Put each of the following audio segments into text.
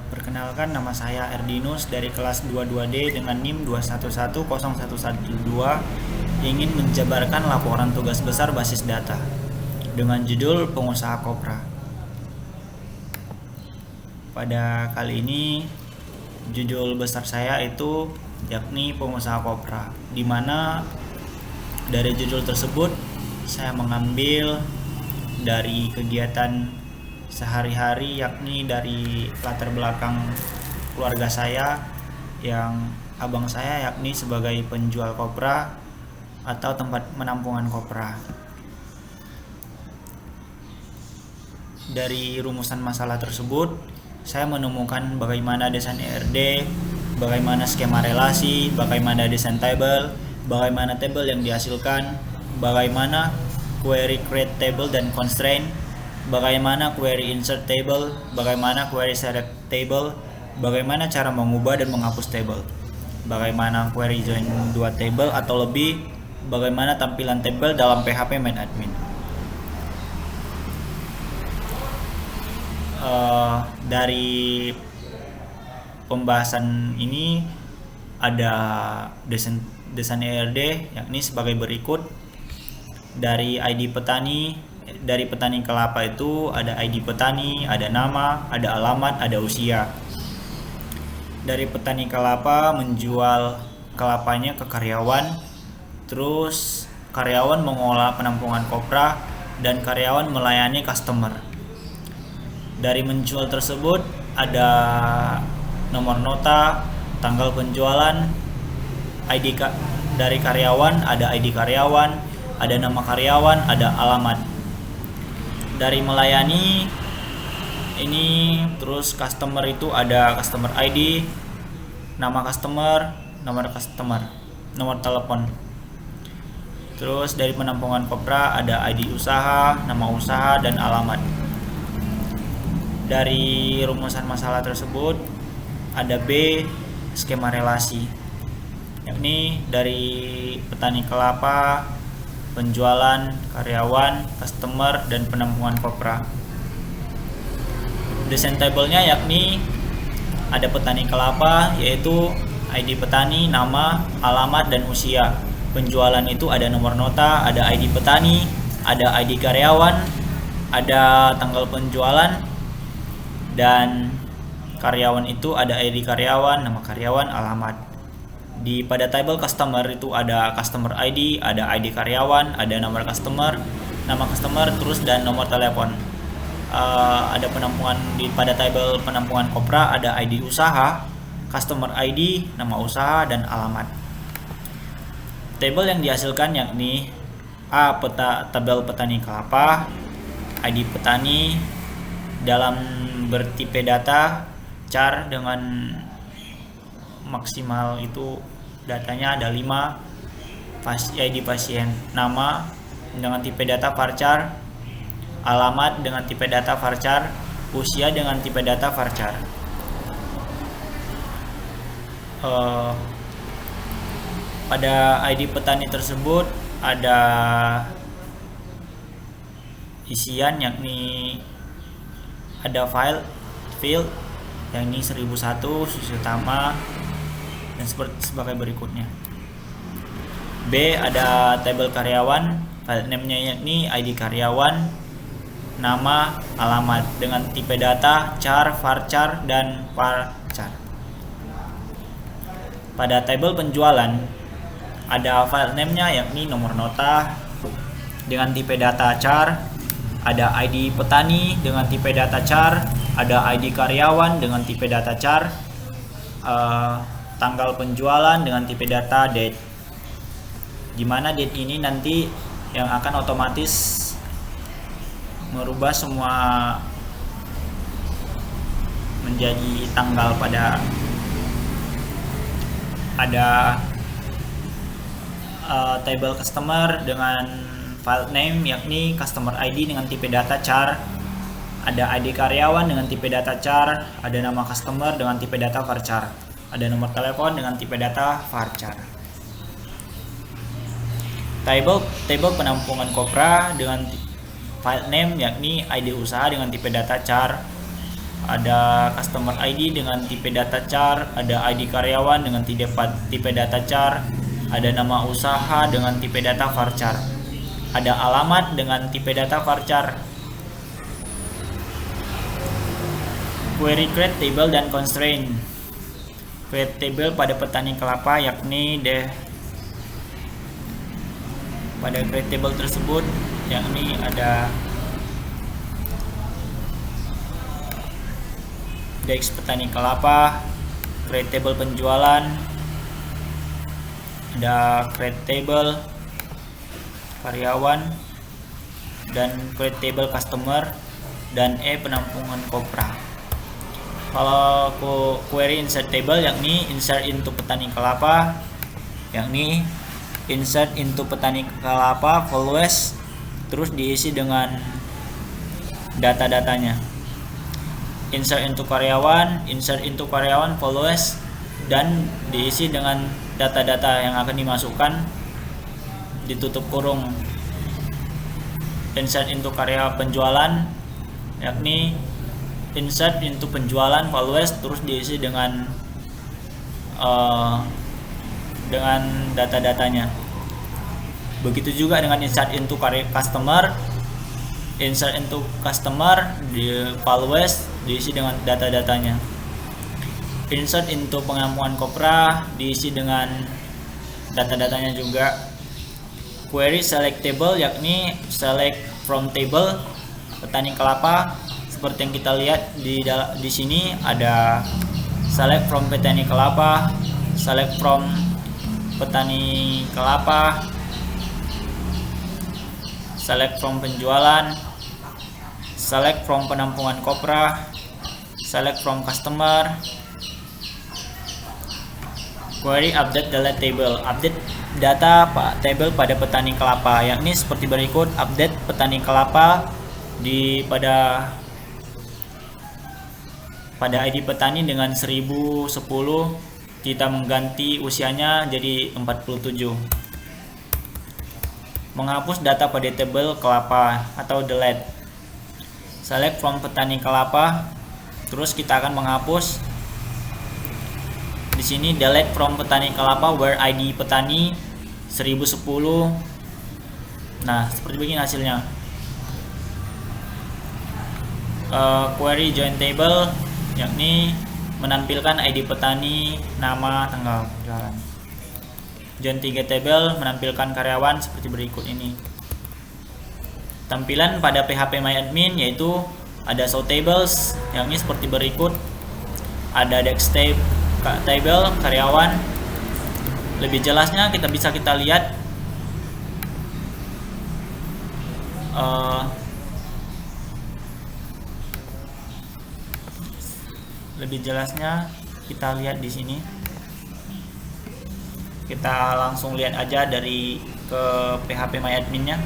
Perkenalkan, nama saya Erdinus dari kelas 22D dengan NIM 2110112, ingin menjabarkan laporan tugas besar basis data dengan judul pengusaha kopra. Pada kali ini judul besar saya itu yakni pengusaha kopra, di mana dari judul tersebut saya mengambil dari kegiatan sehari-hari, yakni dari latar belakang keluarga saya, yang abang saya yakni sebagai penjual kopra atau tempat penampungan kopra. Dari rumusan masalah tersebut saya menemukan bagaimana desain ERD, bagaimana skema relasi, bagaimana desain table, bagaimana table yang dihasilkan, bagaimana query create table dan constraint, bagaimana query insert table, bagaimana query select table, bagaimana cara mengubah dan menghapus table, bagaimana query join dua table atau lebih, bagaimana tampilan table dalam PHP main admin. Dari pembahasan ini ada desain ERD yakni sebagai berikut. Dari ID petani, dari petani kelapa itu ada ID petani, ada nama, ada alamat, ada usia. Dari petani kelapa menjual kelapanya ke karyawan, terus karyawan mengolah penampungan kopra, dan karyawan melayani customer. Dari menjual tersebut ada nomor nota, tanggal penjualan, ID dari karyawan, ada ID karyawan, ada nama karyawan, ada alamat. Dari melayani ini terus customer itu ada customer ID, nama customer, nomor telepon. Terus dari penampungan kopra ada ID usaha, nama usaha, dan alamat. Dari rumusan masalah tersebut ada B, skema relasi, yakni dari petani kelapa, penjualan, karyawan, customer, dan penampungan kopra. Desain tabelnya yakni ada petani kelapa, yaitu ID petani, nama, alamat, dan usia. Penjualan itu ada nomor nota, ada ID petani, ada ID karyawan, ada tanggal penjualan, dan karyawan itu ada ID karyawan, nama karyawan, alamat. Pada table customer itu ada customer ID, ada ID karyawan, ada nomor customer, nama customer, terus dan nomor telepon. Ada penampungan pada table penampungan kopra ada ID usaha, customer ID, nama usaha, dan alamat. Table yang dihasilkan yakni A. Tabel petani kelapa, ID petani dalam bertipe data char dengan maksimal itu datanya ada 5, ID pasien, nama dengan tipe data varchar, alamat dengan tipe data varchar, usia dengan tipe data varchar. Pada ID petani tersebut ada isian yakni ada field yang ini 1001 sisi utama dan sebagai berikutnya. B, ada tabel karyawan, file name-nya yakni ID karyawan, nama, alamat dengan tipe data char, varchar, dan varchar. Pada tabel penjualan ada file name-nya yakni nomor nota dengan tipe data char, ada ID petani dengan tipe data char, ada ID karyawan dengan tipe data char, tanggal penjualan dengan tipe data date, dimana date ini nanti yang akan otomatis merubah semua menjadi tanggal. Pada ada table customer dengan file name yakni customer ID dengan tipe data char, ada ID karyawan dengan tipe data char, ada nama customer dengan tipe data varchar, ada nomor telepon dengan tipe data varchar. Table penampungan kopra dengan file name yakni ID usaha dengan tipe data char, ada customer ID dengan tipe data char, ada ID karyawan dengan tipe data char, ada nama usaha dengan tipe data varchar, ada alamat dengan tipe data varchar. Query create table dan constraint. Create table pada petani kelapa, yakni pada create table tersebut yakni ada DEX petani kelapa, create table penjualan, ada create table karyawan, dan create table customer, dan penampungan kopra. Kalau query insert table yakni insert into petani kelapa, yakni insert into petani kelapa follows, terus diisi dengan data-datanya. Insert into karyawan follows, dan diisi dengan data-data yang akan dimasukkan, ditutup kurung. Insert into karya penjualan, yakni insert into penjualan follows, terus diisi dengan data-datanya. Begitu juga dengan insert into customer. Insert into customer di follows, diisi dengan data-datanya. Insert into pengampungan kopra, diisi dengan data-datanya juga. Query select table, yakni select from table petani kelapa. Seperti yang kita lihat di sini ada select from petani kelapa, select from petani kelapa, select from penjualan, select from penampungan kopra, select from customer. Query update delete table, update data table pada petani kelapa, yakni seperti berikut. Update petani kelapa pada ID petani dengan 1010, kita mengganti usianya jadi 47. Menghapus data pada table kelapa atau delete. Select from petani kelapa, terus kita akan menghapus di sini delete from petani kelapa where ID petani 1010. Nah, seperti begini hasilnya. Query join table, yakni menampilkan ID petani, nama, tanggal penjualan. Join 3 table, menampilkan karyawan seperti berikut ini. Tampilan pada PHPMyAdmin yaitu ada show tables, yakni seperti berikut. Ada DEX table karyawan. Lebih jelasnya kita lihat di sini. Kita langsung lihat aja dari ke PHPMyAdmin-nya.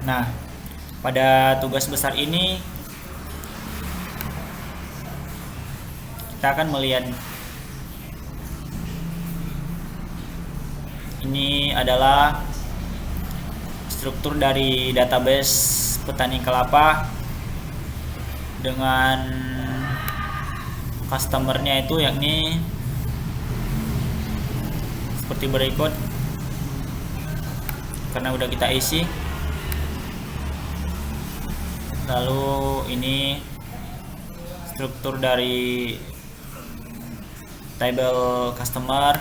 Nah, pada tugas besar ini kita akan melihat ini adalah struktur dari database petani kelapa dengan customernya itu, yakni seperti berikut. Karena udah kita isi. Lalu ini struktur dari table customer,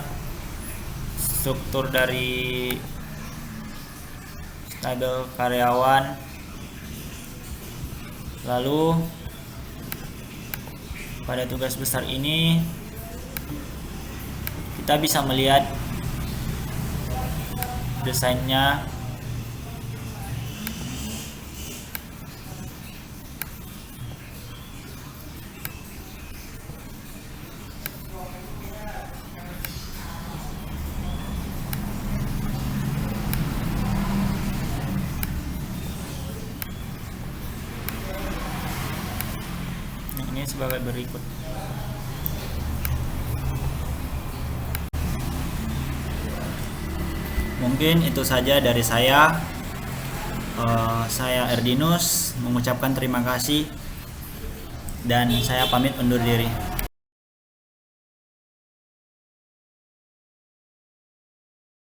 struktur dari table karyawan. Lalu pada tugas besar ini kita bisa melihat desainnya. Ini sebagai berikut. Mungkin itu saja dari saya. Saya Erdinus mengucapkan terima kasih dan saya pamit undur diri.